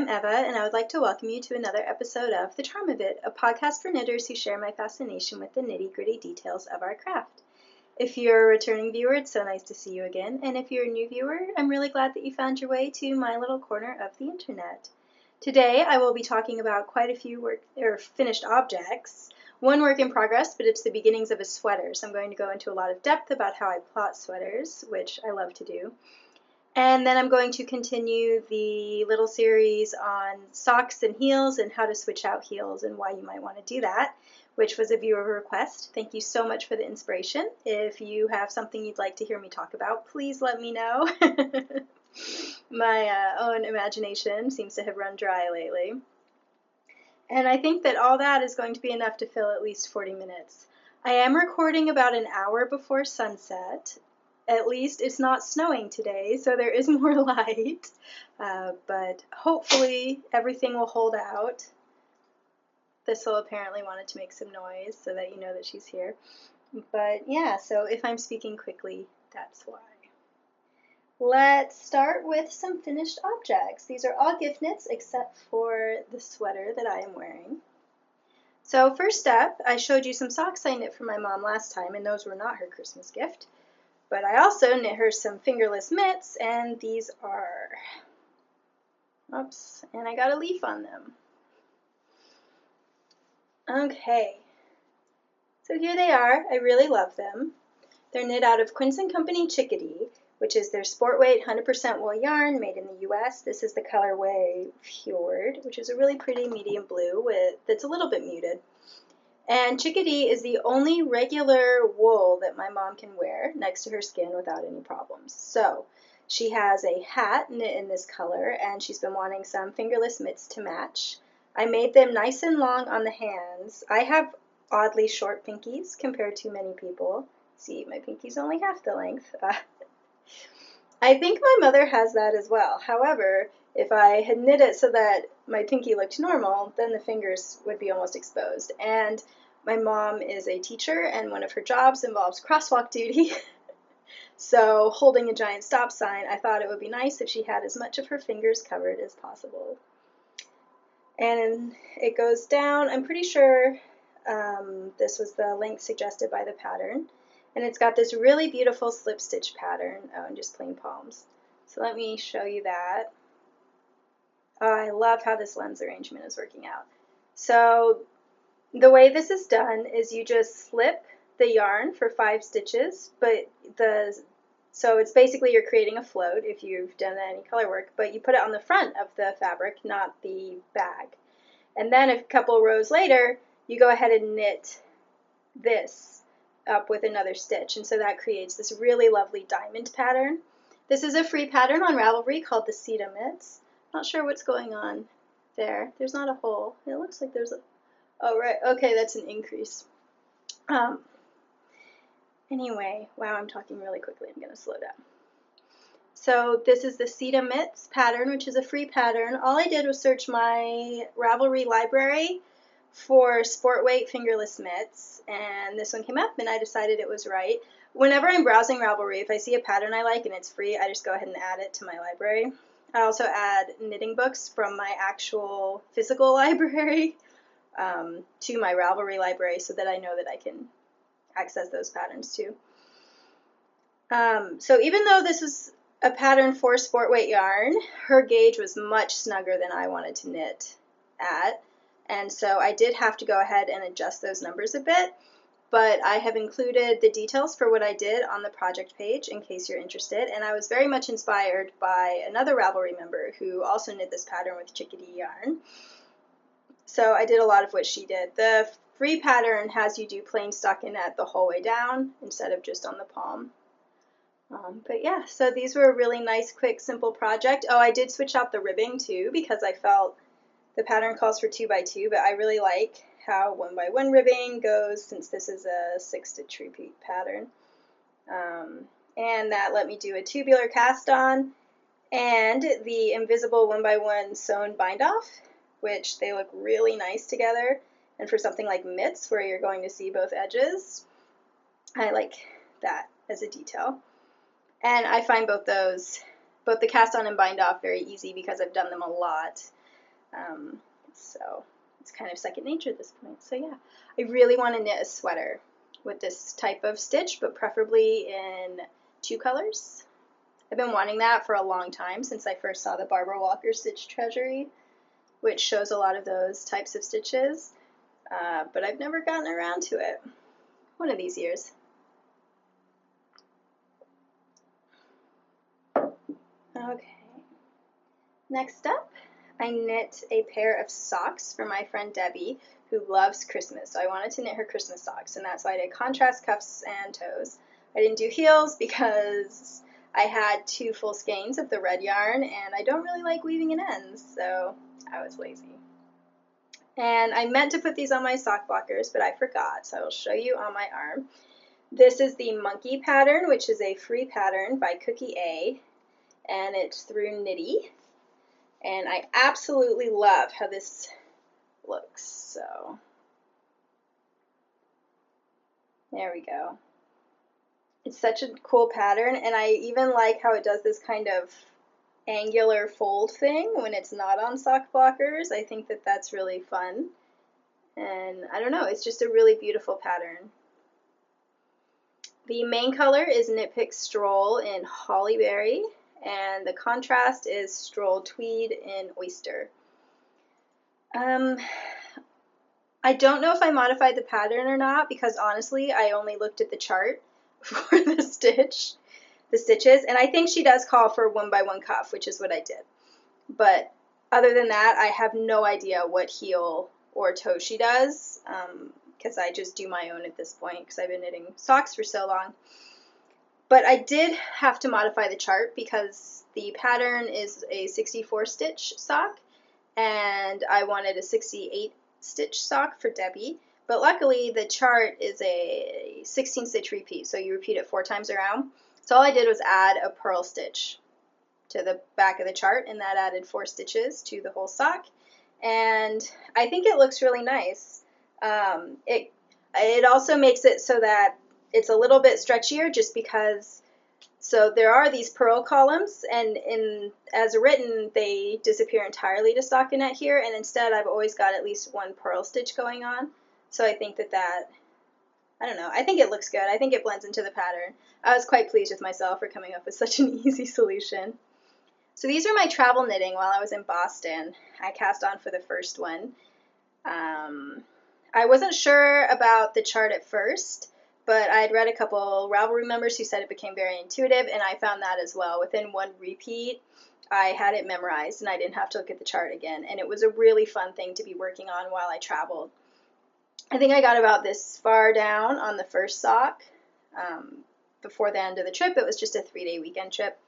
I'm Eva, and I would like to welcome you to another episode of The Charm of It, a podcast for knitters who share my fascination with the nitty-gritty details of our craft. If you're a returning viewer, it's so nice to see you again, and if you're a new viewer, I'm really glad that you found your way to my little corner of the internet. Today, I will be talking about quite a few finished objects. One work in progress, but it's the beginnings of a sweater, so I'm going to go into a lot of depth about how I plot sweaters, which I love to do. And then I'm going to continue the little series on socks and heels and how to switch out heels and why you might want to do that, which was a viewer request. Thank you so much for the inspiration. If you have something you'd like to hear me talk about, please let me know. My own imagination seems to have run dry lately. And I think that all that is going to be enough to fill at least 40 minutes. I am recording about an hour before sunset. At least it's not snowing today, so there is more light, but hopefully everything will hold out. Thistle apparently wanted to make some noise so that you know that she's here. But yeah, so if I'm speaking quickly, that's why. Let's start with some finished objects. These are all gift knits except for the sweater that I am wearing. So first up, I showed you some socks I knit for my mom last time, and those were not her Christmas gift. But I also knit her some fingerless mitts, and these are, oops, and I got a leaf on them. Okay, so here they are. I really love them. They're knit out of Quince & Company Chickadee, which is their sport weight 100% wool yarn made in the US. This is the colorway Fjord, which is a really pretty medium blue that's a little bit muted. And Chickadee is the only regular wool that my mom can wear next to her skin without any problems. So she has a hat knit in this color, and she's been wanting some fingerless mitts to match. I made them nice and long on the hands. I have oddly short pinkies compared to many people. See, my pinky's only half the length. I think my mother has that as well. However, if I had knit it so that my pinky looked normal, then the fingers would be almost exposed. And my mom is a teacher, and one of her jobs involves crosswalk duty. So holding a giant stop sign, I thought it would be nice if she had as much of her fingers covered as possible. And it goes down, I'm pretty sure this was the length suggested by the pattern. And it's got this really beautiful slip stitch pattern. Oh, and just plain palms. So let me show you that. Oh, I love how this lens arrangement is working out. So the way this is done is you just slip the yarn for 5 stitches, so it's basically you're creating a float if you've done any color work, but you put it on the front of the fabric, not the bag. And then a couple rows later, you go ahead and knit this up with another stitch, and so that creates this really lovely diamond pattern. This is a free pattern on Ravelry called the Mumsy Mitts. Not sure what's going on there. There's not a hole. It looks like there's a, oh right, okay, that's an increase. Anyway, wow, I'm talking really quickly. I'm going to slow down. So this is the Mumsy Mitts pattern, which is a free pattern. All I did was search my Ravelry library for sport weight fingerless mitts, and this one came up, and I decided it was right. Whenever I'm browsing Ravelry, if I see a pattern I like and it's free, I just go ahead and add it to my library. I also add knitting books from my actual physical library to my Ravelry library so that I know that I can access those patterns too. So even though this was a pattern for sport weight yarn, her gauge was much snugger than I wanted to knit at. And so I did have to go ahead and adjust those numbers a bit, but I have included the details for what I did on the project page in case you're interested. And I was very much inspired by another Ravelry member who also knit this pattern with Chickadee yarn. So I did a lot of what she did. The free pattern has you do plain stockinette the whole way down instead of just on the palm. But yeah, so these were a really nice, quick, simple project. Oh, I did switch out the ribbing too because I felt the pattern calls for 2x2, but I really like how 1x1 ribbing goes since this is a 6-stitch repeat pattern. And that let me do a tubular cast on and the invisible 1x1 sewn bind off, which they look really nice together. And for something like mitts where you're going to see both edges, I like that as a detail. And I find both the cast on and bind off very easy because I've done them a lot. So it's kind of second nature at this point. So yeah, I really want to knit a sweater with this type of stitch, but preferably in 2 colors. I've been wanting that for a long time, since I first saw the Barbara Walker Stitch Treasury, which shows a lot of those types of stitches, but I've never gotten around to it. One of these years. Okay, next up, I knit a pair of socks for my friend Debbie, who loves Christmas. So I wanted to knit her Christmas socks, and that's why I did contrast cuffs and toes. I didn't do heels because I had 2 full skeins of the red yarn, and I don't really like weaving in ends, so I was lazy. And I meant to put these on my sock blockers, but I forgot, so I will show you on my arm. This is the Monkey pattern, which is a free pattern by Cookie A, and it's through Knitty. And I absolutely love how this looks. So there we go. It's such a cool pattern, and I even like how it does this kind of angular fold thing when it's not on sock blockers. I think that that's really fun. And I don't know, it's just a really beautiful pattern. The main color is Knit Pick Stroll in Hollyberry, and the contrast is Stroll Tweed in Oyster. I don't know if I modified the pattern or not, because honestly I only looked at the chart for the stitches, and I think she does call for 1 by 1 cuff, which is what I did. But other than that, I have no idea what heel or toe she does, because I just do my own at this point, because I've been knitting socks for so long. But I did have to modify the chart because the pattern is a 64 stitch sock, and I wanted a 68 stitch sock for Debbie. But luckily the chart is a 16 stitch repeat, so you repeat it 4 times around. So all I did was add a purl stitch to the back of the chart, and that added 4 stitches to the whole sock. And I think it looks really nice. It also makes it so that it's a little bit stretchier, just because, so there are these purl columns, and as written they disappear entirely to stockinette here, and instead I've always got at least 1 purl stitch going on. So I think that I don't know, I think it looks good. I think it blends into the pattern. I was quite pleased with myself for coming up with such an easy solution. So these are my travel knitting while I was in Boston. I cast on for the first one. I wasn't sure about the chart at first, but I had read a couple Ravelry members who said it became very intuitive, and I found that as well. Within 1 repeat, I had it memorized, and I didn't have to look at the chart again, and it was a really fun thing to be working on while I traveled. I think I got about this far down on the first sock. Before the end of the trip, it was just a 3-day weekend trip.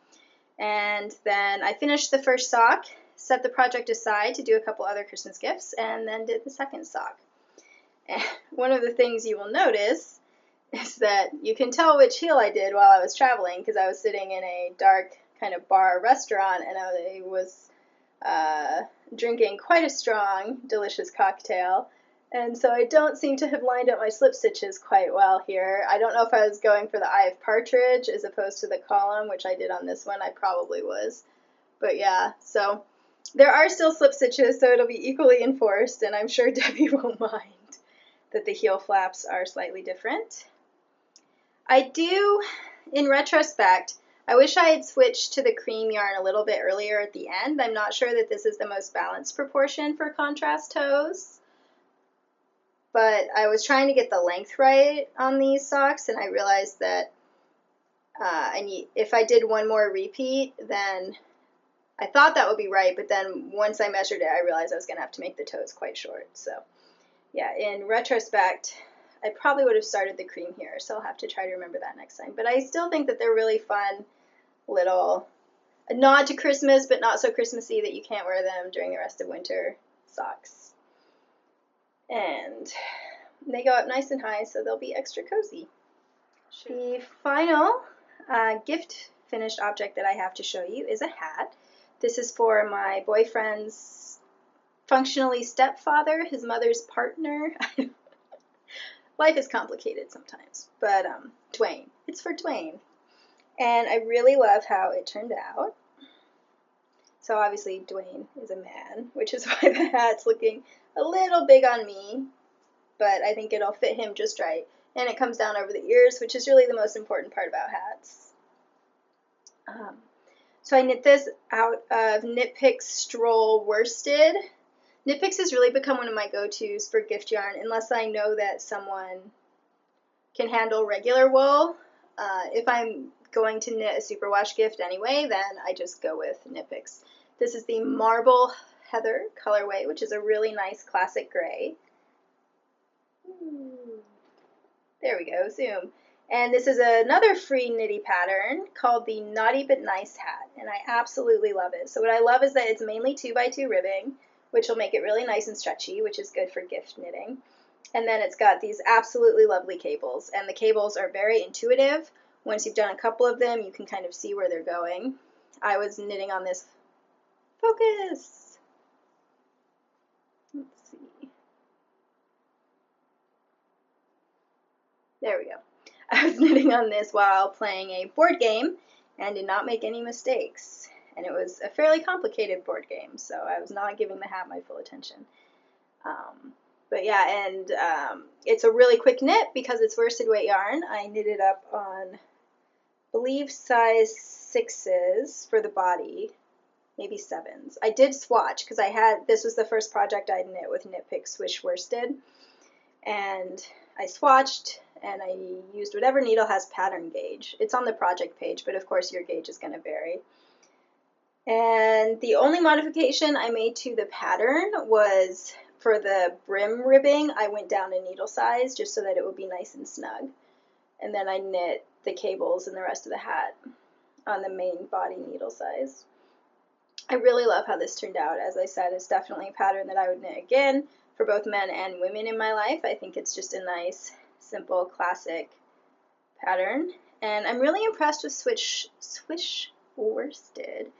And then I finished the first sock, set the project aside to do a couple other Christmas gifts, and then did the second sock. And one of the things you will notice is that you can tell which heel I did while I was traveling, because I was sitting in a dark kind of bar restaurant, and I was drinking quite a strong, delicious cocktail. And so I don't seem to have lined up my slip stitches quite well here. I don't know if I was going for the Eye of Partridge as opposed to the column, which I did on this one. I probably was. But yeah, so there are still slip stitches, so it'll be equally enforced, and I'm sure Debbie won't mind that the heel flaps are slightly different. I do, in retrospect, I wish I had switched to the cream yarn a little bit earlier at the end. I'm not sure that this is the most balanced proportion for contrast toes, but I was trying to get the length right on these socks, and I realized that if I did 1 more repeat, then I thought that would be right, but then once I measured it, I realized I was going to have to make the toes quite short. So yeah, in retrospect, I probably would have started the cream here, so I'll have to try to remember that next time. But I still think that they're really fun little, a nod to Christmas, but not so Christmassy that you can't wear them during the rest of winter socks. And they go up nice and high, so they'll be extra cozy. The final gift finished object that I have to show you is a hat. This is for my boyfriend's functionally stepfather, his mother's partner. Life is complicated sometimes, but Dwayne. It's for Dwayne. And I really love how it turned out. So obviously Dwayne is a man, which is why the hat's looking a little big on me, but I think it'll fit him just right. And it comes down over the ears, which is really the most important part about hats. So I knit this out of Knit Picks Stroll Worsted. Knit Picks has really become one of my go-tos for gift yarn, unless I know that someone can handle regular wool. If I'm going to knit a superwash gift anyway, then I just go with Knit Picks. This is the Marble Heather colorway, which is a really nice classic gray. There we go, zoom. And this is another free knitty pattern called the Naughty But Nice hat, and I absolutely love it. So what I love is that it's mainly 2x2 ribbing, which will make it really nice and stretchy, which is good for gift knitting. And then it's got these absolutely lovely cables, and the cables are very intuitive. Once you've done a couple of them, you can kind of see where they're going. I was knitting on this, focus. Let's see. There we go. I was knitting on this while playing a board game and did not make any mistakes. And it was a fairly complicated board game, so I was not giving the hat my full attention. But yeah, and it's a really quick knit because it's worsted weight yarn. I knitted up on, I believe, size 6s for the body, maybe 7s. I did swatch because this was the first project I'd knit with Knit Picks Swish Worsted. And I swatched and I used whatever needle has pattern gauge. It's on the project page, but of course your gauge is going to vary. And the only modification I made to the pattern was for the brim ribbing, I went down a needle size just so that it would be nice and snug. And then I knit the cables and the rest of the hat on the main body needle size. I really love how this turned out. As I said, it's definitely a pattern that I would knit again for both men and women in my life. I think it's just a nice, simple, classic pattern. And I'm really impressed with Swish Worsted.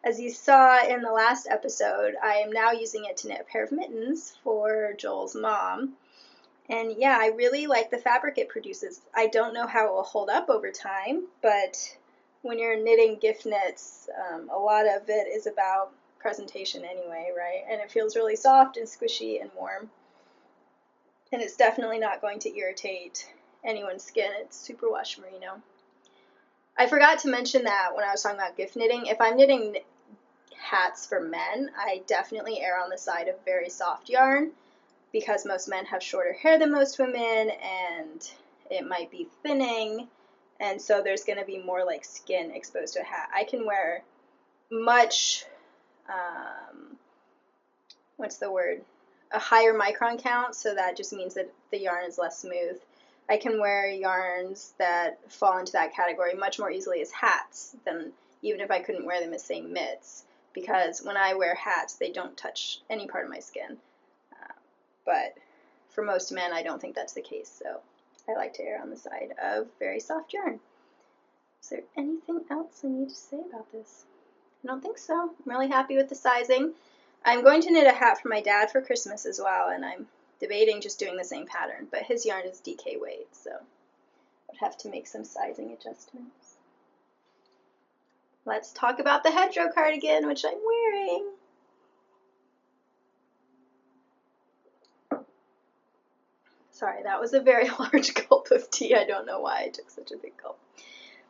As you saw in the last episode, I am now using it to knit a pair of mittens for Joel's mom. And yeah, I really like the fabric it produces. I don't know how it will hold up over time, but when you're knitting gift knits, a lot of it is about presentation anyway, right? And it feels really soft and squishy and warm. And it's definitely not going to irritate anyone's skin. It's superwash merino. I forgot to mention that when I was talking about gift knitting. If I'm knitting hats for men, I definitely err on the side of very soft yarn because most men have shorter hair than most women and it might be thinning, and so there's going to be more like skin exposed to a hat. I can wear much, a higher micron count, so that just means that the yarn is less smooth. I can wear yarns that fall into that category much more easily as hats than even if I couldn't wear them as, say, mitts, because when I wear hats, they don't touch any part of my skin. But for most men, I don't think that's the case, so I like to err on the side of very soft yarn. Is there anything else I need to say about this? I don't think so. I'm really happy with the sizing. I'm going to knit a hat for my dad for Christmas as well, and I'm debating just doing the same pattern, but his yarn is DK weight, so I'd have to make some sizing adjustments. Let's talk about the Hedgerow cardigan, which I'm wearing. Sorry, that was a very large gulp of tea. I don't know why I took such a big gulp.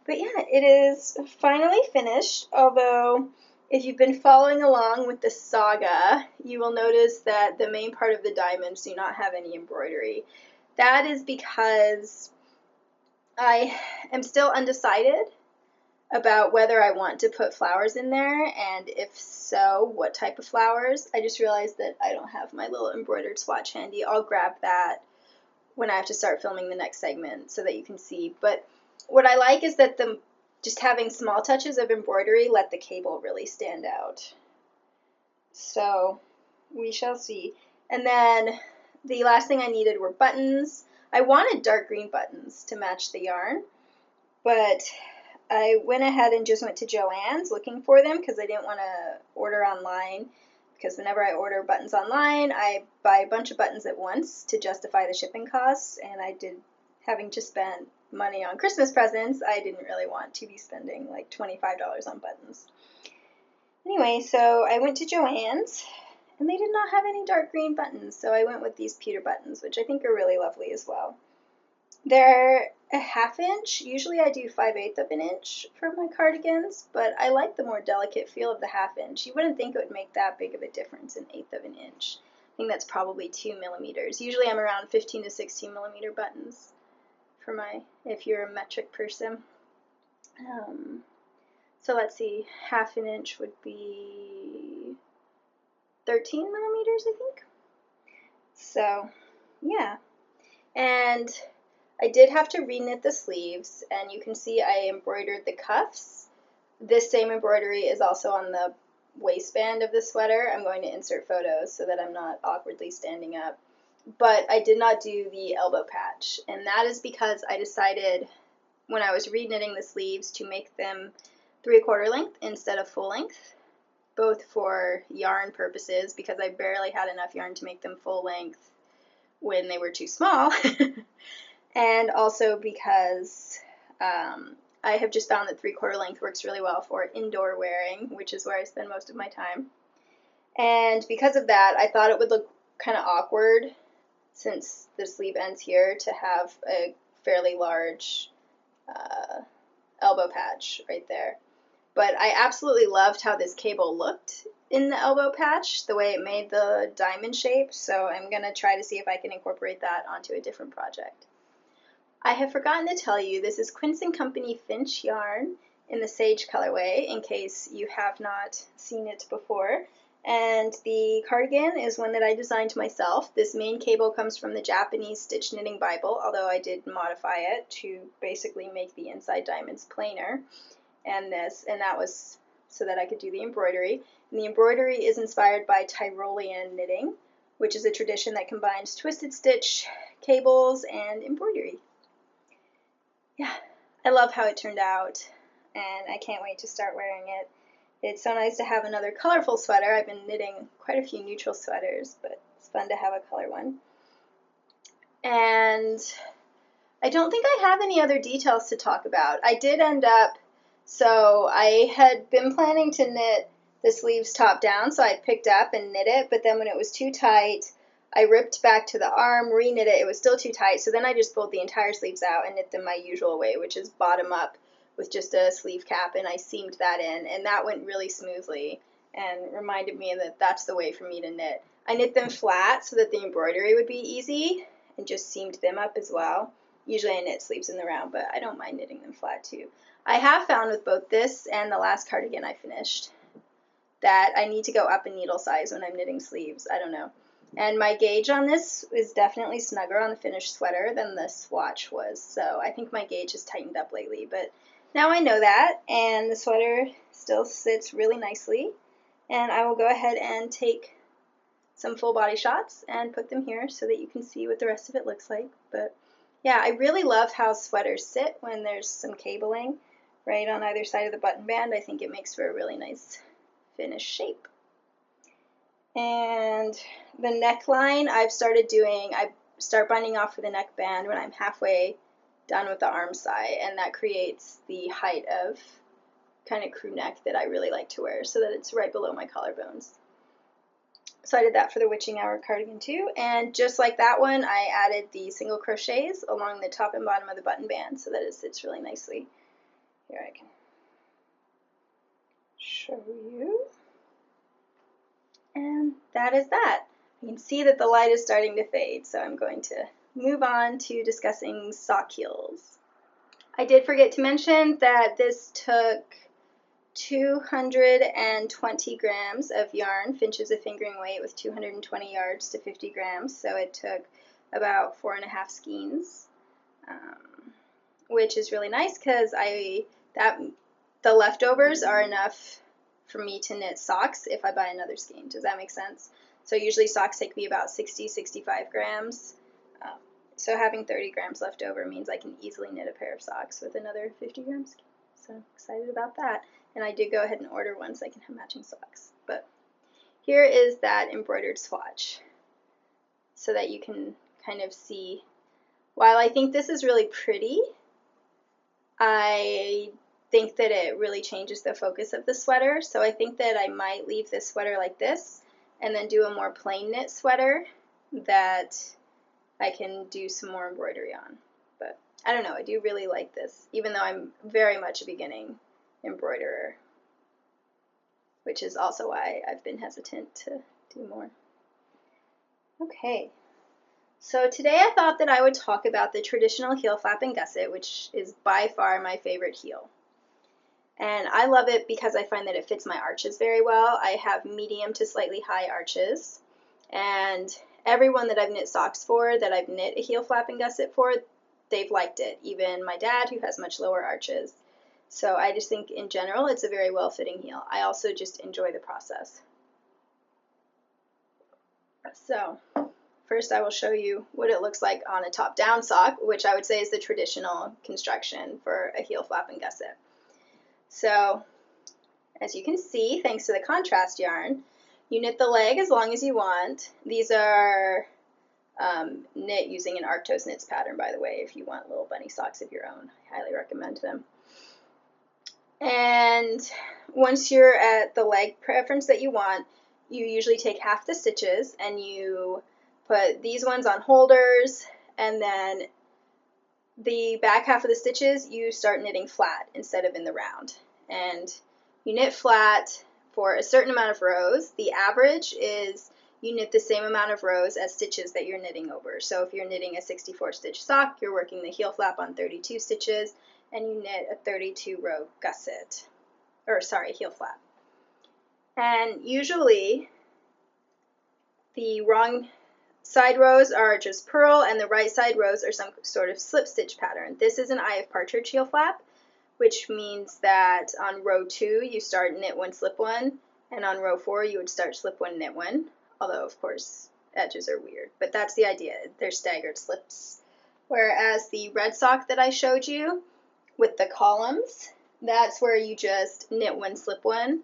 But yeah, it is finally finished, although if you've been following along with the saga, you will notice that the main part of the diamonds do not have any embroidery. That is because I am still undecided about whether I want to put flowers in there, and if so, what type of flowers. I just realized that I don't have my little embroidered swatch handy. I'll grab that when I have to start filming the next segment so that you can see. But what I like is that just having small touches of embroidery let the cable really stand out. So we shall see. And then the last thing I needed were buttons. I wanted dark green buttons to match the yarn, but I went ahead and just went to Joann's looking for them because I didn't want to order online, because whenever I order buttons online, I buy a bunch of buttons at once to justify the shipping costs, and having just spent money on Christmas presents, I didn't really want to be spending like $25 on buttons. Anyway, so I went to Joann's, and they did not have any dark green buttons, so I went with these pewter buttons, which I think are really lovely as well. They're a 1/2 inch. Usually I do 5/8 of an inch for my cardigans, but I like the more delicate feel of the 1/2 inch. You wouldn't think it would make that big of a difference, an 1/8 of an inch. I think that's probably 2 millimeters. Usually I'm around 15 to 16 millimeter buttons for my, if you're a metric person. So let's see, 1/2 an inch would be 13 millimeters, I think. So, yeah. And I did have to reknit the sleeves, and you can see I embroidered the cuffs. This same embroidery is also on the waistband of the sweater. I'm going to insert photos so that I'm not awkwardly standing up. But I did not do the elbow patch, and that is because I decided when I was reknitting the sleeves to make them 3/4 length instead of full length, both for yarn purposes because I barely had enough yarn to make them full length when they were too small, and also because I have just found that 3/4 length works really well for indoor wearing, which is where I spend most of my time. And because of that, I thought it would look kind of awkward since the sleeve ends here to have a fairly large elbow patch right there. But I absolutely loved how this cable looked in the elbow patch, the way it made the diamond shape, so I'm going to try to see if I can incorporate that onto a different project. I have forgotten to tell you, this is Quince & Company Finch yarn in the Sage colorway, in case you have not seen it before. And the cardigan is one that I designed myself. This main cable comes from the Japanese Stitch Knitting Bible, although I did modify it to basically make the inside diamonds plainer. And that was so that I could do the embroidery. And the embroidery is inspired by Tyrolean knitting, which is a tradition that combines twisted stitch, cables, and embroidery. Yeah, I love how it turned out, and I can't wait to start wearing it. It's so nice to have another colorful sweater. I've been knitting quite a few neutral sweaters, but it's fun to have a color one. And I don't think I have any other details to talk about. I did end up, so I had been planning to knit the sleeves top down, so I picked up and knit it, but then when it was too tight, I ripped back to the arm, re-knit it, it was still too tight, so then I just pulled the entire sleeves out and knit them my usual way, which is bottom up with just a sleeve cap, and I seamed that in, and that went really smoothly and reminded me that that's the way for me to knit. I knit them flat so that the embroidery would be easy, and just seamed them up as well. Usually I knit sleeves in the round, but I don't mind knitting them flat too. I have found with both this and the last cardigan I finished that I need to go up in needle size when I'm knitting sleeves. I don't know. And my gauge on this is definitely snugger on the finished sweater than the Swatch was, so I think my gauge has tightened up lately, but now I know that, and the sweater still sits really nicely, and I will go ahead and take some full body shots and put them here so that you can see what the rest of it looks like. But yeah, I really love how sweaters sit when there's some cabling right on either side of the button band. I think it makes for a really nice finished shape. And the neckline I start binding off with a neckband when I'm halfway done with the arm side, and that creates the height of kind of crew neck that I really like to wear so that it's right below my collarbones. So I did that for the Witching Hour cardigan too, and just like that one, I added the single crochets along the top and bottom of the button band so that it sits really nicely. Here I can show you. And that is that. You can see that the light is starting to fade, so I'm going to move on to discussing sock heels. I did forget to mention that this took 220 grams of yarn, Finch's a fingering weight with 220 yards to 50 grams, so it took about 4.5 skeins, which is really nice because the leftovers are enough for me to knit socks if I buy another skein. Does that make sense? So usually socks take me about 60-65 grams. So having 30 grams left over means I can easily knit a pair of socks with another 50 grams skein. So excited about that. And I did go ahead and order one so I can have matching socks. But here is that embroidered swatch so that you can kind of see. While I think this is really pretty, I think that it really changes the focus of the sweater. So I think that I might leave this sweater like this and then do a more plain knit sweater that I can do some more embroidery on. But I don't know, I do really like this, even though I'm very much a beginning embroiderer, which is also why I've been hesitant to do more. Okay, so today I thought that I would talk about the traditional heel flap and gusset, which is by far my favorite heel. And I love it because I find that it fits my arches very well. I have medium to slightly high arches, and everyone that I've knit socks for, that I've knit a heel flap and gusset for, they've liked it. Even my dad, who has much lower arches. So I just think in general it's a very well-fitting heel. I also just enjoy the process. So first I will show you what it looks like on a top-down sock, which I would say is the traditional construction for a heel flap and gusset. So as you can see, thanks to the contrast yarn, you knit the leg as long as you want. These are knit using an Arctos Knits pattern, by the way, if you want little bunny socks of your own. I highly recommend them. And once you're at the leg preference that you want, you usually take half the stitches and you put these ones on holders, and then the back half of the stitches you start knitting flat instead of in the round. And you knit flat for a certain amount of rows. The average is you knit the same amount of rows as stitches that you're knitting over. So if you're knitting a 64 stitch sock, you're working the heel flap on 32 stitches, and you knit a 32 row gusset, or sorry, heel flap. And usually the wrong side rows are just purl, and the right side rows are some sort of slip stitch pattern. This is an Eye of Partridge heel flap, which means that on row 2 you start knit 1, slip 1, and on row 4 you would start slip 1, knit 1, although of course edges are weird, but that's the idea. They're staggered slips. Whereas the red sock that I showed you with the columns, that's where you just knit 1, slip 1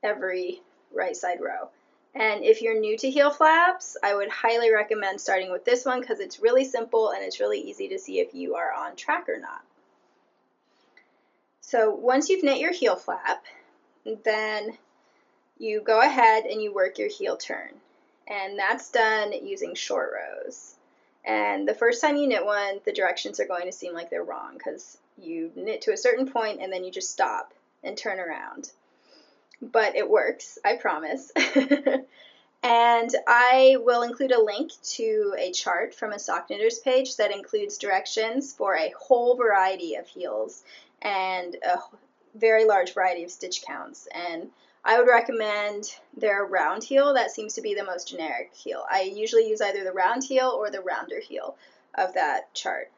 every right side row. And if you're new to heel flaps, I would highly recommend starting with this one because it's really simple and it's really easy to see if you are on track or not. So once you've knit your heel flap, then you go ahead and you work your heel turn. And that's done using short rows. And the first time you knit one, the directions are going to seem like they're wrong because you knit to a certain point and then you just stop and turn around. But it works, I promise. And I will include a link to a chart from a sock knitters page that includes directions for a whole variety of heels and a very large variety of stitch counts. And I would recommend their round heel. That seems to be the most generic heel. I usually use either the round heel or the rounder heel of that chart.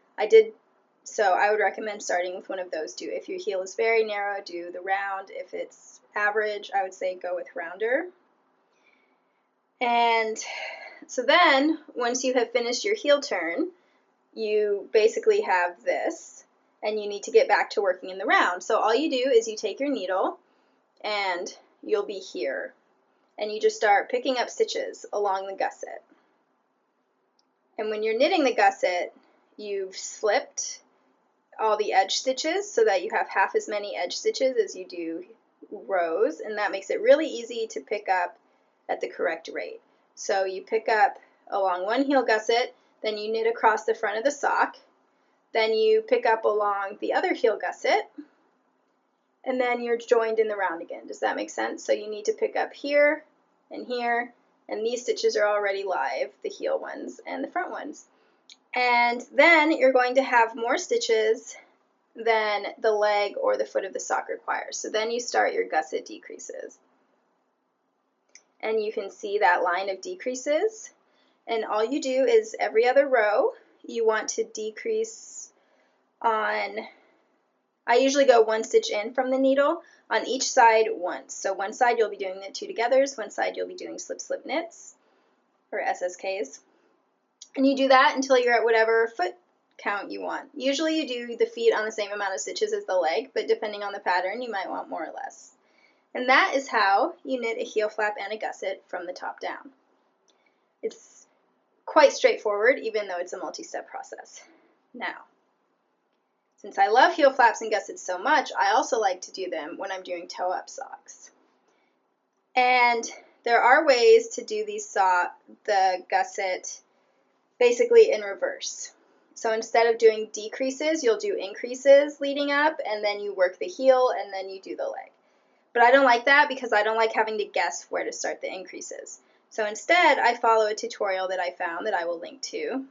So I would recommend starting with one of those two. If your heel is very narrow, do the round. If it's average, I would say go with rounder. And so then, once you have finished your heel turn, you basically have this, and you need to get back to working in the round. So all you do is you take your needle, and you'll be here, and you just start picking up stitches along the gusset. And when you're knitting the gusset, you've slipped all the edge stitches so that you have half as many edge stitches as you do rows, and that makes it really easy to pick up at the correct rate. So you pick up along one heel gusset, then you knit across the front of the sock, then you pick up along the other heel gusset, and then you're joined in the round again. Does that make sense? So you need to pick up here, and these stitches are already live, the heel ones and the front ones. And then you're going to have more stitches than the leg or the foot of the sock requires. So then you start your gusset decreases. And you can see that line of decreases. And all you do is every other row, you want to decrease on, I usually go 1 stitch in from the needle on each side once. So one side you'll be doing knit 2 togethers, one side you'll be doing slip slip knits, or SSKs. And you do that until you're at whatever foot count you want. Usually you do the feet on the same amount of stitches as the leg, but depending on the pattern, you might want more or less. And that is how you knit a heel flap and a gusset from the top down. It's quite straightforward, even though it's a multi-step process. Now, Since I love heel flaps and gussets so much, I also like to do them when I'm doing toe-up socks. And there are ways to do the gusset basically in reverse. So instead of doing decreases, you'll do increases leading up, and then you work the heel, and then you do the leg. But I don't like that because I don't like having to guess where to start the increases. So instead, I follow a tutorial that I found that I will link to.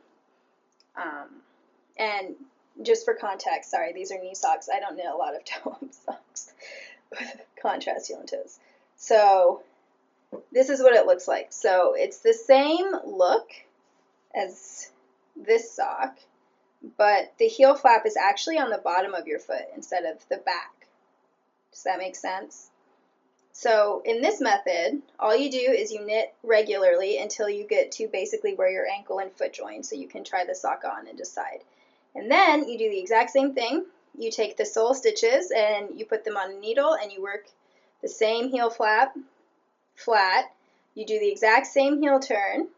And just for context, sorry, these are knee socks. I don't knit a lot of toe-up socks with contrast heel and toes. So this is what it looks like. So it's the same look as this sock, but the heel flap is actually on the bottom of your foot instead of the back. Does that make sense? So in this method, all you do is you knit regularly until you get to basically where your ankle and foot join, so you can try the sock on and decide. And then you do the exact same thing. You take the sole stitches and you put them on a needle and you work the same heel flap flat. You do the exact same heel turn.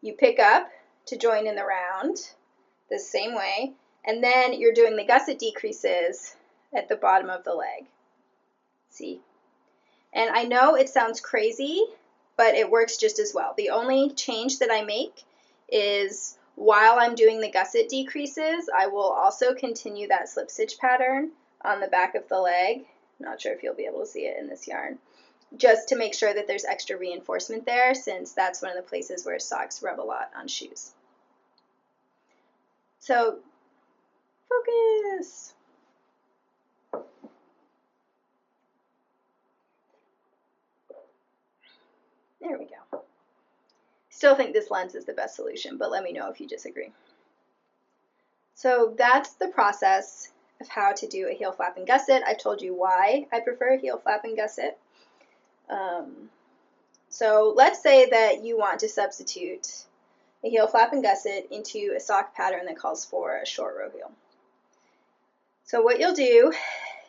You pick up to join in the round the same way, and then you're doing the gusset decreases at the bottom of the leg. See? And I know it sounds crazy, but it works just as well. The only change that I make is while I'm doing the gusset decreases, I will also continue that slip stitch pattern on the back of the leg. I'm not sure if you'll be able to see it in this yarn, just to make sure that there's extra reinforcement there, since that's one of the places where socks rub a lot on shoes. So, focus. There we go. Still think this lens is the best solution, but let me know if you disagree. So that's the process of how to do a heel flap and gusset. I've told you why I prefer a heel flap and gusset. So let's say that you want to substitute a heel flap and gusset into a sock pattern that calls for a short row heel. So what you'll do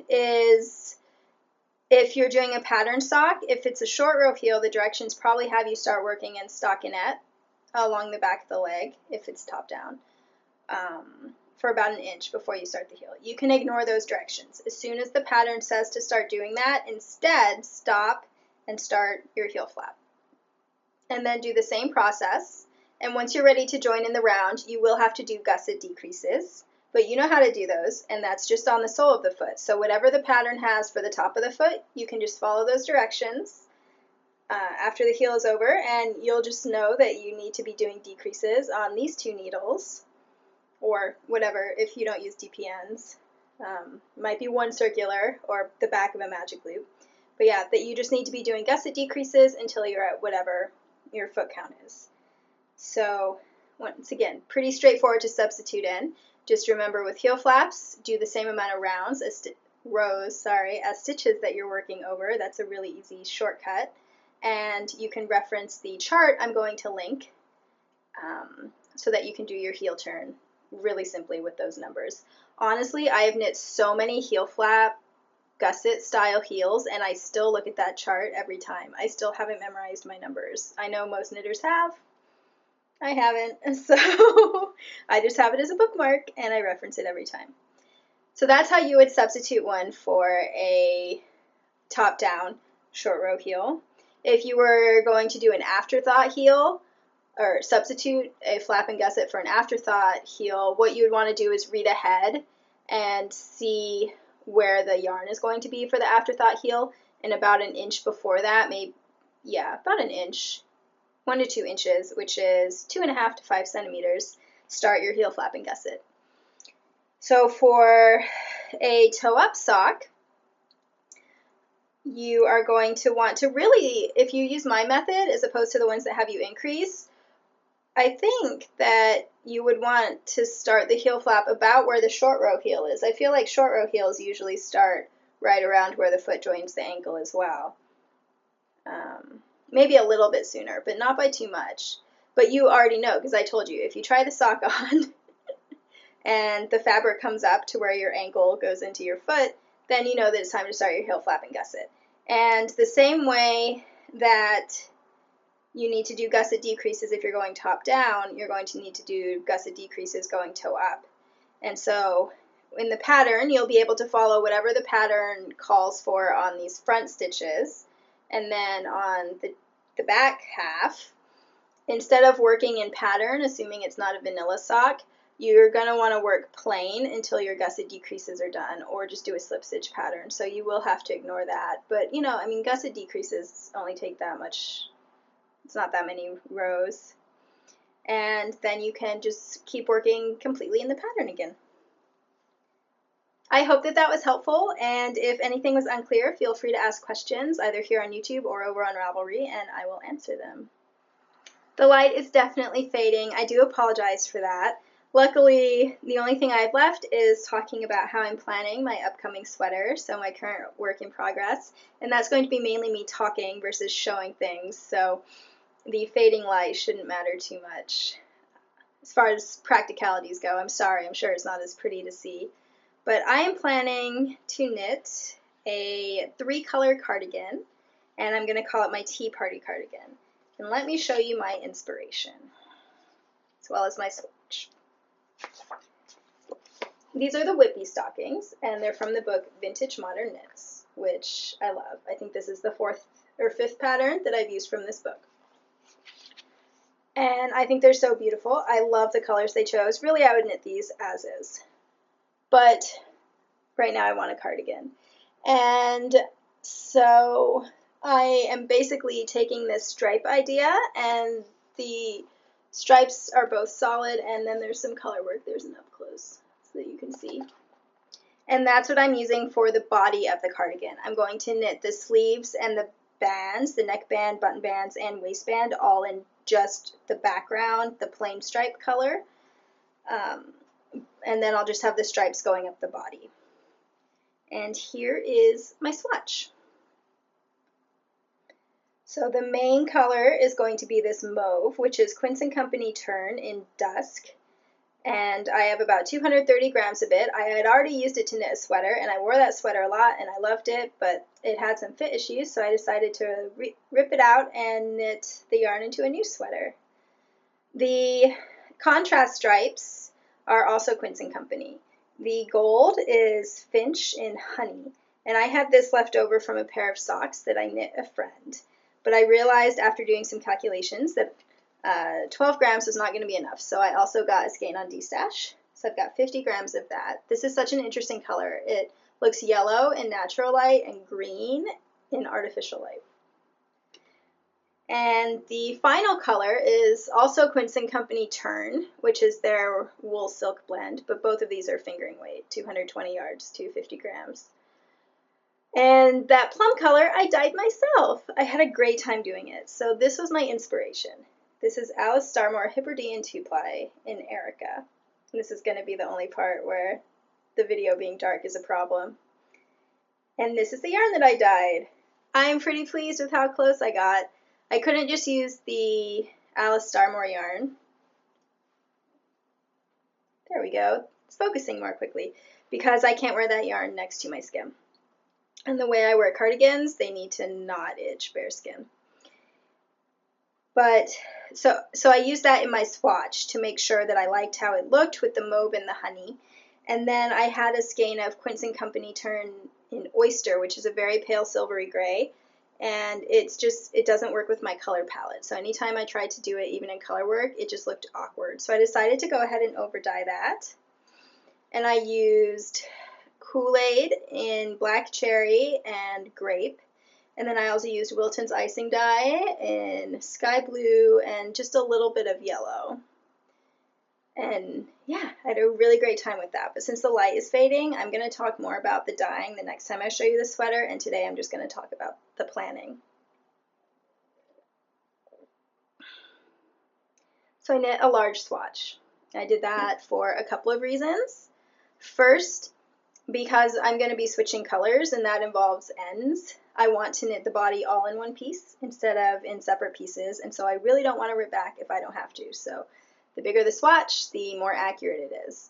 is, if you're doing a pattern sock, if it's a short row heel, the directions probably have you start working in stockinette along the back of the leg, if it's top down, for about an inch before you start the heel. You can ignore those directions. As soon as the pattern says to start doing that, instead stop and start your heel flap. And then do the same process. And once you're ready to join in the round, you will have to do gusset decreases. But you know how to do those, and that's just on the sole of the foot. So whatever the pattern has for the top of the foot, you can just follow those directions after the heel is over, and you'll just know that you need to be doing decreases on these two needles, or whatever, if you don't use DPNs. Might be one circular or the back of a magic loop. But yeah, that you just need to be doing gusset decreases until you're at whatever your foot count is. So once again, pretty straightforward to substitute in. Just remember, with heel flaps, do the same amount of rows as stitches that you're working over. That's a really easy shortcut. And you can reference the chart I'm going to link so that you can do your heel turn really simply with those numbers. Honestly, I have knit so many heel flap gusset style heels, and I still look at that chart every time. I still haven't memorized my numbers. I know most knitters have. I haven't, so I just have it as a bookmark and I reference it every time. So that's how you would substitute one for a top-down short row heel. If you were going to do an afterthought heel, or substitute a flap and gusset for an afterthought heel, what you would want to do is read ahead and see where the yarn is going to be for the afterthought heel, and about an inch before that, about an inch, 1 to 2 inches, which is 2.5 to 5 centimeters, start your heel flap and gusset. So for a toe-up sock, you are going to want to really, if you use my method as opposed to the ones that have you increase, I think that you would want to start the heel flap about where the short row heel is. I feel like short row heels usually start right around where the foot joins the ankle as well. Maybe a little bit sooner, but not by too much. But you already know, because I told you, if you try the sock on and the fabric comes up to where your ankle goes into your foot, then you know that it's time to start your heel flap and gusset. And the same way that you need to do gusset decreases if you're going top down, you're going to need to do gusset decreases going toe up. And so in the pattern, you'll be able to follow whatever the pattern calls for on these front stitches. And then on the back half, instead of working in pattern, assuming it's not a vanilla sock, you're going to want to work plain until your gusset decreases are done, or just do a slip stitch pattern. So you will have to ignore that. But, you know, I mean, gusset decreases only take that much. It's not that many rows. And then you can just keep working completely in the pattern again. I hope that that was helpful, and if anything was unclear, feel free to ask questions either here on YouTube or over on Ravelry, and I will answer them. The light is definitely fading. I do apologize for that. Luckily, the only thing I've left is talking about how I'm planning my upcoming sweater, so my current work in progress, and that's going to be mainly me talking versus showing things, so the fading light shouldn't matter too much. As far as practicalities go, I'm sorry, I'm sure it's not as pretty to see. But I am planning to knit a 3-color cardigan, and I'm going to call it my Tea Party Cardigan. And let me show you my inspiration, as well as my swatch. These are the Whippy stockings, and they're from the book Vintage Modern Knits, which I love. I think this is the 4th or 5th pattern that I've used from this book. And I think they're so beautiful. I love the colors they chose. Really, I would knit these as is. But right now I want a cardigan. And so I am basically taking this stripe idea, and the stripes are both solid, and then there's some color work. There's an up close so that you can see. And that's what I'm using for the body of the cardigan. I'm going to knit the sleeves and the bands, the neckband, button bands, and waistband, all in just the background, the plain stripe color. And then I'll just have the stripes going up the body. And here is my swatch. So the main color is going to be this mauve, which is Quince & Company Turn in Dusk. And I have about 230 grams of it. I had already used it to knit a sweater, and I wore that sweater a lot, and I loved it, but it had some fit issues, so I decided to rip it out and knit the yarn into a new sweater. The contrast stripes are also Quince & Company. The gold is Finch in Honey, and I had this left over from a pair of socks that I knit a friend. But I realized after doing some calculations that 12 grams was not going to be enough, so I also got a skein on D-Stash. So I've got 50 grams of that. This is such an interesting color. It looks yellow in natural light and green in artificial light. And the final color is also Quince & Company Turn, which is their wool silk blend, but both of these are fingering weight, 220 yards to 50 grams. And that plum color I dyed myself. I had a great time doing it. So this was my inspiration. This is Alice Starmore Hipperdine 2-ply in Erica. And this is going to be the only part where the video being dark is a problem. And this is the yarn that I dyed. I'm pretty pleased with how close I got. I couldn't just use the Alice Starmore yarn. There we go. It's focusing more quickly because I can't wear that yarn next to my skim. And the way I wear cardigans, they need to not itch bare skin. But so I used that in my swatch to make sure that I liked how it looked with the mauve and the honey. And then I had a skein of Quince & Company Turn in Oyster, which is a very pale silvery gray. And it doesn't work with my color palette. So anytime I tried to do it, even in color work, it just looked awkward. So I decided to go ahead and over dye that. And I used Kool-Aid in Black Cherry and Grape. And then I also used Wilton's Icing Dye in Sky Blue and just a little bit of yellow. And yeah, I had a really great time with that. But since the light is fading, I'm going to talk more about the dyeing the next time I show you the sweater. And today I'm just going to talk about the planning. So I knit a large swatch. I did that for a couple of reasons. First, because I'm going to be switching colors, and that involves ends. I want to knit the body all in one piece instead of in separate pieces, and so I really don't want to rip back if I don't have to. So the bigger the swatch, the more accurate it is.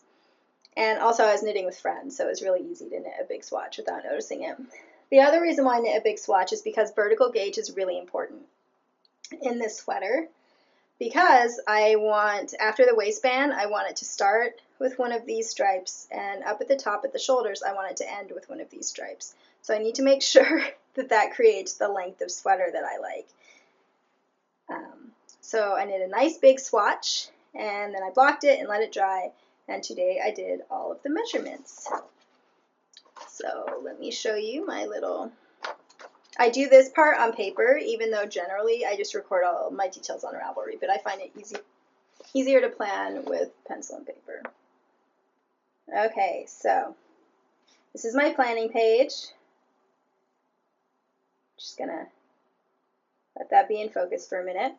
And also I was knitting with friends, so it was really easy to knit a big swatch without noticing it. The other reason why I knit a big swatch is because vertical gauge is really important in this sweater, because I want, after the waistband, I want it to start with one of these stripes, and up at the top at the shoulders, I want it to end with one of these stripes. So I need to make sure that that creates the length of sweater that I like. So I knit a nice big swatch, and then I blocked it and let it dry, and today I did all of the measurements. So let me show you my little, I do this part on paper, even though generally I just record all my details on Ravelry, but I find it easier to plan with pencil and paper. Okay, so this is my planning page. Just gonna let that be in focus for a minute.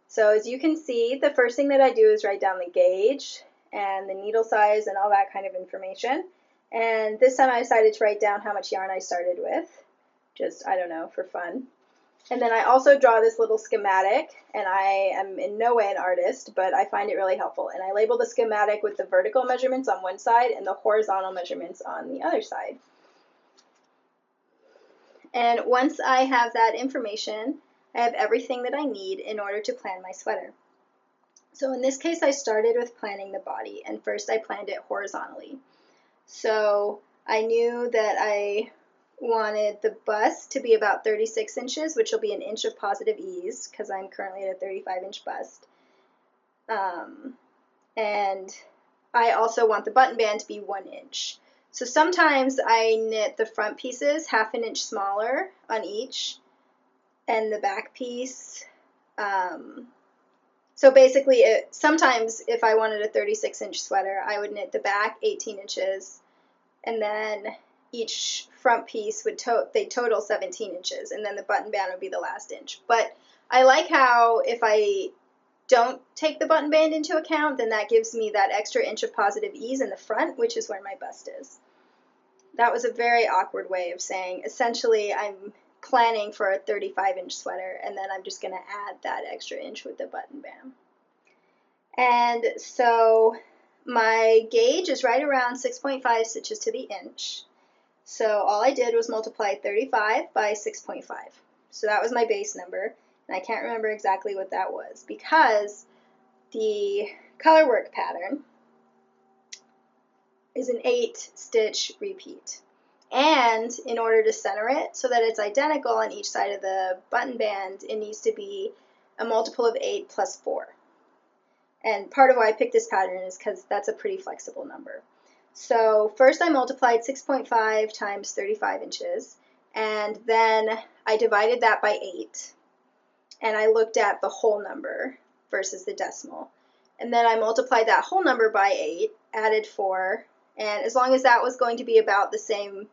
So as you can see, the first thing that I do is write down the gauge and the needle size and all that kind of information. And this time I decided to write down how much yarn I started with, just, I don't know, for fun. And then I also draw this little schematic, and I am in no way an artist, but I find it really helpful. And I label the schematic with the vertical measurements on one side and the horizontal measurements on the other side. And once I have that information, I have everything that I need in order to plan my sweater. So in this case, I started with planning the body, and first I planned it horizontally. So I knew that I wanted the bust to be about 36 inches, which will be an inch of positive ease, because I'm currently at a 35-inch bust. And I also want the button band to be 1 inch. So sometimes I knit the front pieces ½ an inch smaller on each, and the back piece. So basically, sometimes if I wanted a 36-inch sweater, I would knit the back 18 inches, and then each front piece would total 17 inches, and then the button band would be the last inch. But I like how if I don't take the button band into account, then that gives me that extra inch of positive ease in the front, which is where my bust is. That was a very awkward way of saying, essentially, I'm planning for a 35-inch sweater, and then I'm just going to add that extra inch with the button band. And so my gauge is right around 6.5 stitches to the inch. So all I did was multiply 35 by 6.5. So that was my base number, and I can't remember exactly what that was because the colorwork pattern is an 8-stitch repeat. And in order to center it so that it's identical on each side of the button band, it needs to be a multiple of 8 plus 4. And part of why I picked this pattern is because that's a pretty flexible number. So first I multiplied 6.5 times 35 inches, and then I divided that by 8, and I looked at the whole number versus the decimal. And then I multiplied that whole number by 8, added 4, and as long as that was going to be about the same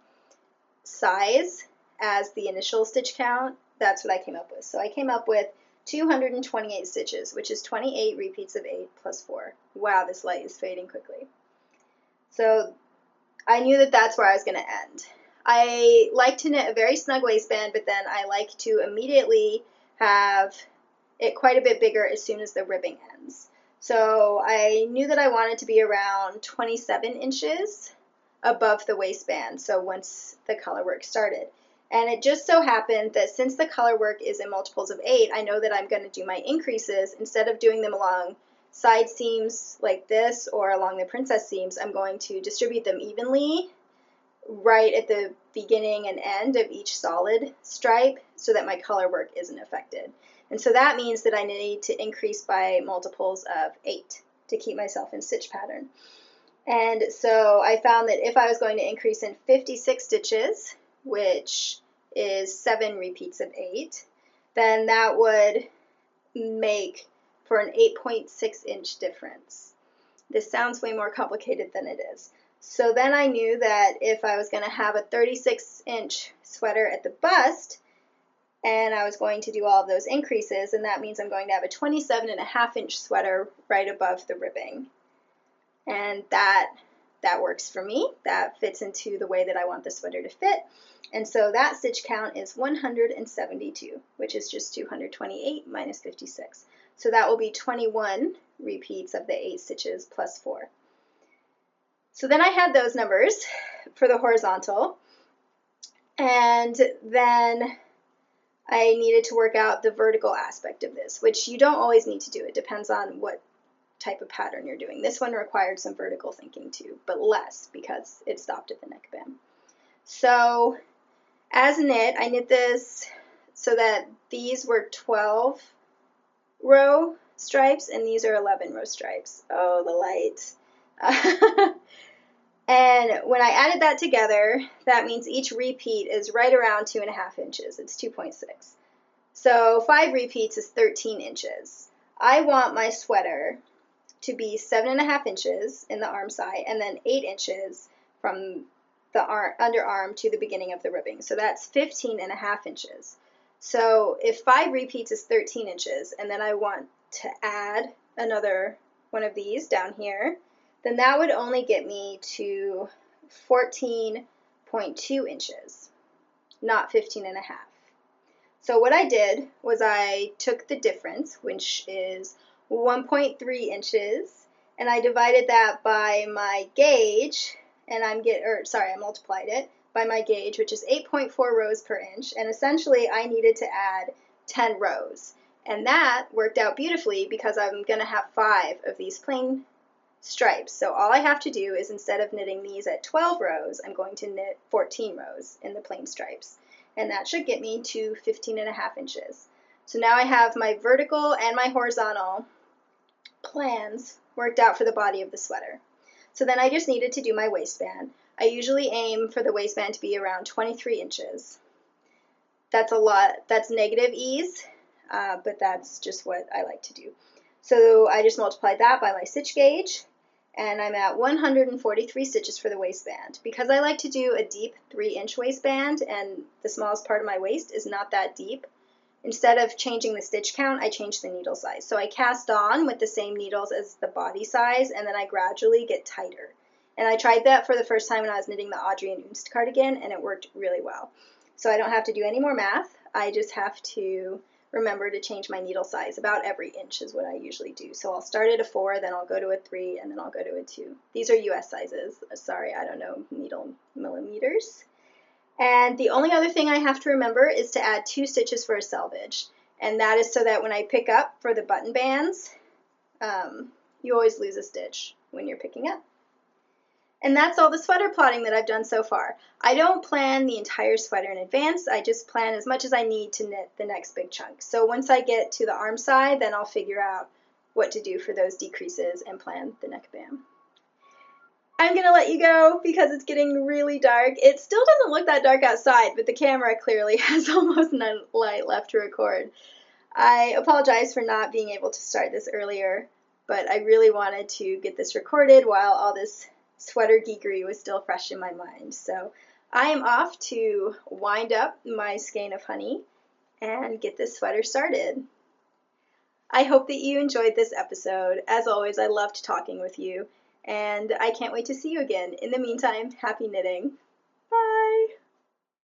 size as the initial stitch count, that's what I came up with. So I came up with 228 stitches, which is 28 repeats of 8 plus 4. Wow, this light is fading quickly. So I knew that that's where I was going to end. I like to knit a very snug waistband, but then I like to immediately have it quite a bit bigger as soon as the ribbing ends. So I knew that I wanted to be around 27 inches above the waistband, so once the color work started. And it just so happened that since the color work is in multiples of 8, I know that I'm going to do my increases, instead of doing them along side seams like this or along the princess seams, I'm going to distribute them evenly right at the beginning and end of each solid stripe so that my color work isn't affected. And so that means that I need to increase by multiples of 8 to keep myself in stitch pattern. And so I found that if I was going to increase in 56 stitches, which is 7 repeats of 8, then that would make for an 8.6 inch difference. This sounds way more complicated than it is. So then I knew that if I was going to have a 36-inch sweater at the bust, and I was going to do all of those increases, and that means I'm going to have a 27.5-inch sweater right above the ribbing. And that works for me. That fits into the way that I want the sweater to fit. And so that stitch count is 172, which is just 228 minus 56. So that will be 21 repeats of the 8 stitches plus 4. So then I had those numbers for the horizontal, and then I needed to work out the vertical aspect of this, which you don't always need to do. It depends on what type of pattern you're doing. This one required some vertical thinking too, but less because it stopped at the neckband. So as knit, I knit this so that these were 12 row stripes and these are 11 row stripes. Oh, the light. And when I added that together, that means each repeat is right around 2.5 inches. It's 2.6. So 5 repeats is 13 inches. I want my sweater to be 7.5 inches in the arm side and then 8 inches from the underarm to the beginning of the ribbing. So that's 15.5 inches. So if 5 repeats is 13 inches and then I want to add another one of these down here, then that would only get me to 14.2 inches, not 15.5. So what I did was I took the difference, which is 1.3 inches, and I divided that by my gauge, and I multiplied it by my gauge, which is 8.4 rows per inch, and essentially I needed to add 10 rows. And that worked out beautifully because I'm going to have 5 of these plain stripes. So all I have to do is, instead of knitting these at 12 rows, I'm going to knit 14 rows in the plain stripes. And that should get me to 15.5 inches. So now I have my vertical and my horizontal plans worked out for the body of the sweater. So then I just needed to do my waistband. I usually aim for the waistband to be around 23 inches. That's a lot. That's negative ease, but that's just what I like to do. So I just multiplied that by my stitch gauge, and I'm at 143 stitches for the waistband. Because I like to do a deep 3-inch waistband, and the smallest part of my waist is not that deep, instead of changing the stitch count, I changed the needle size. So I cast on with the same needles as the body size, and then I gradually get tighter. And I tried that for the first time when I was knitting the Audrey and Unst cardigan, and it worked really well. So I don't have to do any more math. I just have to remember to change my needle size. About every inch is what I usually do. So I'll start at a 4, then I'll go to a 3, and then I'll go to a 2. These are US sizes. Sorry, I don't know needle millimeters. And the only other thing I have to remember is to add 2 stitches for a selvage. And that is so that when I pick up for the button bands, you always lose a stitch when you're picking up. And that's all the sweater plotting that I've done so far. I don't plan the entire sweater in advance. I just plan as much as I need to knit the next big chunk. So once I get to the arm side, then I'll figure out what to do for those decreases and plan the neckband. I'm going to let you go because it's getting really dark. It still doesn't look that dark outside, but the camera clearly has almost none light left to record. I apologize for not being able to start this earlier, but I really wanted to get this recorded while all this sweater geekery was still fresh in my mind. So I am off to wind up my skein of honey and get this sweater started. I hope that you enjoyed this episode. As always, I loved talking with you, and I can't wait to see you again. In the meantime, happy knitting.